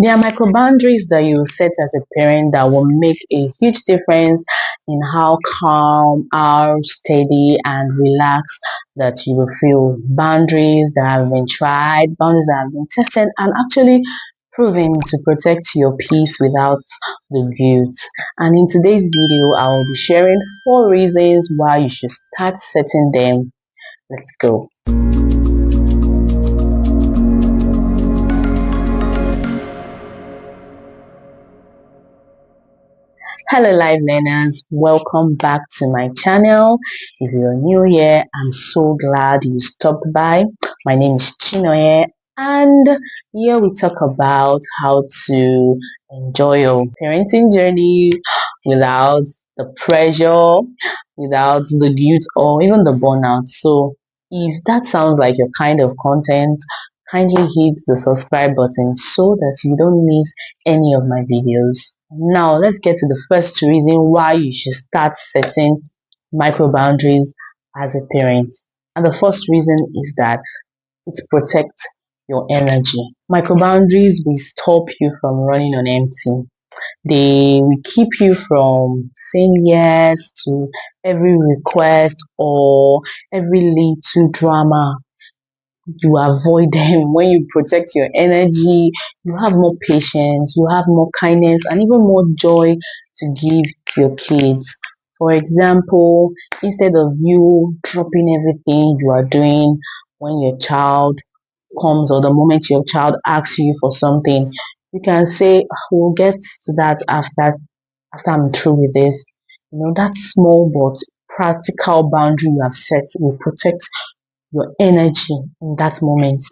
There are micro boundaries that you set as a parent that will make a huge difference in how calm, how steady, and relaxed that you will feel. Boundaries that have been tried, boundaries that have been tested, and actually proven to protect your peace without the guilt. And in today's video, I will be sharing 4 reasons why you should start setting them. Let's go. Hello, live learners. Welcome back to my channel. If you're new here, I'm so glad you stopped by. My name is Chinoye, and here we talk about how to enjoy your parenting journey without the pressure, without the guilt, or even the burnout. So, if that sounds like your kind of content, kindly hit the subscribe button so that you don't miss any of my videos. Now, let's get to the first reason why you should start setting micro boundaries as a parent. And the first reason is that it protects your energy. Micro boundaries will stop you from running on empty. They will keep you from saying yes to every request or every little drama. You avoid them. When you protect your energy, you have more patience, you have more kindness, and even more joy to give your kids. For example, instead of you dropping everything you are doing when your child comes or the moment your child asks you for something, you can say, we'll get to that after I'm through with this. That small but practical boundary you have set will protect your energy in that moment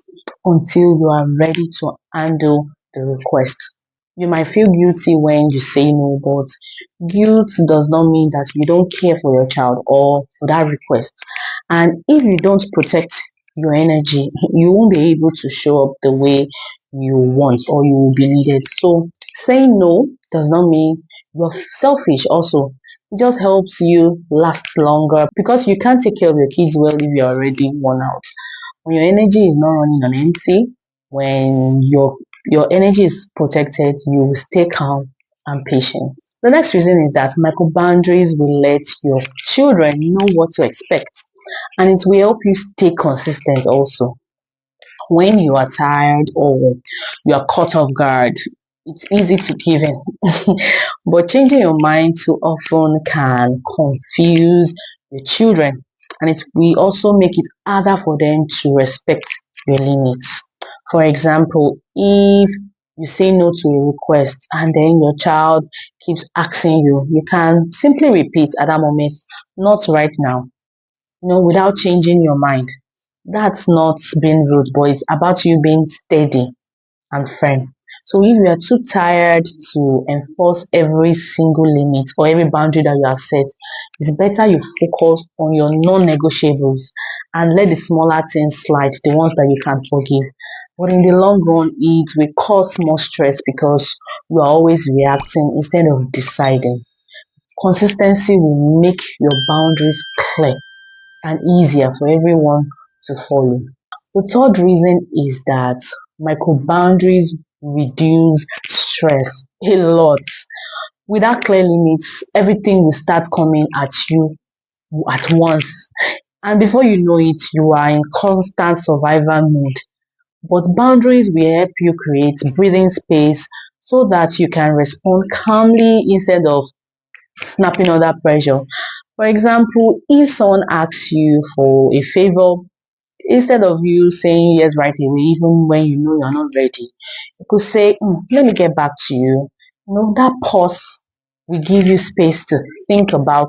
until you are ready to handle the request. You might feel guilty when you say no, but guilt does not mean that you don't care for your child or for that request. And if you don't protect your energy, you won't be able to show up the way you want or you will be needed. So saying no does not mean you're selfish also. It just helps you last longer because you can't take care of your kids well if you're already worn out. When your energy is not running on empty, when your energy is protected, you will stay calm and patient. The next reason is that micro boundaries will let your children know what to expect, and it will help you stay consistent also. When you are tired or you are caught off guard, it's easy to give in. But changing your mind too often can confuse your children, and it will also make it harder for them to respect your limits. For example, if you say no to a request and then your child keeps asking you, you can simply repeat at that moment, not right now, without changing your mind. That's not being rude, but it's about you being steady and firm. So if you are too tired to enforce every single limit or every boundary that you have set, it's better you focus on your non-negotiables and let the smaller things slide, the ones that you can forgive. But in the long run, it will cause more stress because you are always reacting instead of deciding. Consistency will make your boundaries clear and easier for everyone to follow. The third reason is that micro boundaries reduce stress a lot. Without clear limits, everything will start coming at you at once. And before you know it, you are in constant survival mode. But boundaries will help you create breathing space so that you can respond calmly instead of snapping under pressure. For example, if someone asks you for a favor, instead of you saying yes right away, even when you know you're not ready, you could say, let me get back to you. That pause will give you space to think about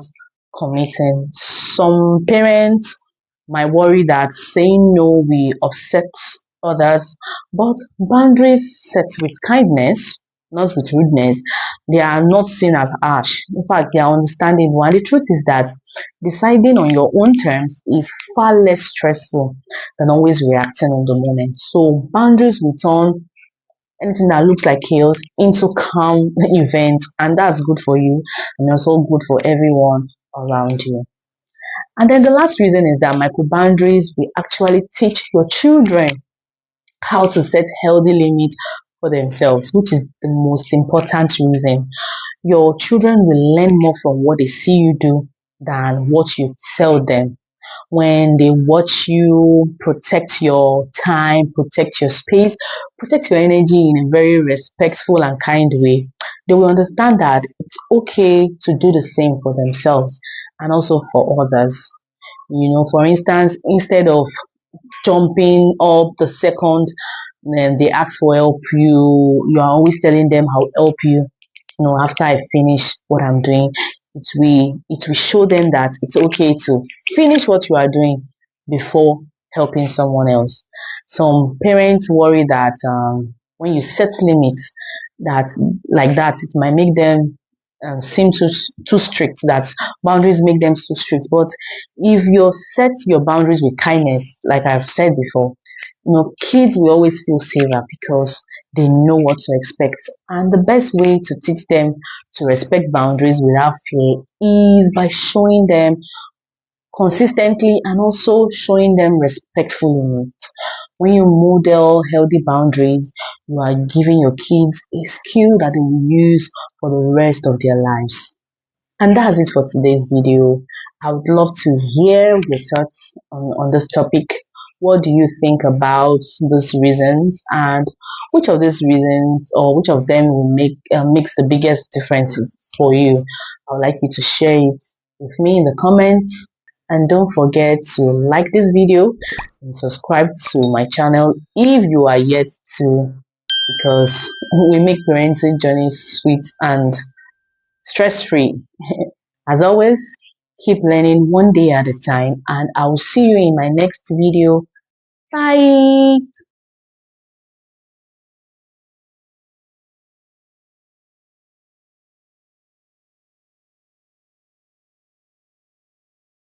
committing. Some parents might worry that saying no will upset others, but boundaries set with kindness, not with rudeness, they are not seen as harsh. In fact, they are understandable. And the truth is that deciding on your own terms is far less stressful than always reacting on the moment. So boundaries will turn anything that looks like chaos into calm events, and that's good for you and also good for everyone around you. And then the last reason is that micro boundaries will actually teach your children how to set healthy limits for themselves, which is the most important reason. Your children will learn more from what they see you do than what you tell them. When they watch you protect your time, protect your space, protect your energy in a very respectful and kind way, they will understand that it's okay to do the same for themselves and also for others. For instance, instead of jumping up the second and they ask for help, you are always telling them, I'll help you. After I finish what I'm doing, it will show them that it's okay to finish what you are doing before helping someone else. Some parents worry that when you set limits, that like that it might make them seem too strict. That boundaries make them too strict. But if you set your boundaries with kindness, like I've said before, kids will always feel safer because they know what to expect. And the best way to teach them to respect boundaries without fear is by showing them consistently and also showing them respectful limits. When you model healthy boundaries, you are giving your kids a skill that they will use for the rest of their lives. And that's it for today's video. I would love to hear your thoughts on this topic. What do you think about those reasons, and which of these reasons or which of them will makes the biggest difference for you? I would like you to share it with me in the comments, and don't forget to like this video and subscribe to my channel if you are yet to, because we make parenting journey sweet and stress free. As always, keep learning one day at a time, and I will see you in my next video. Bye.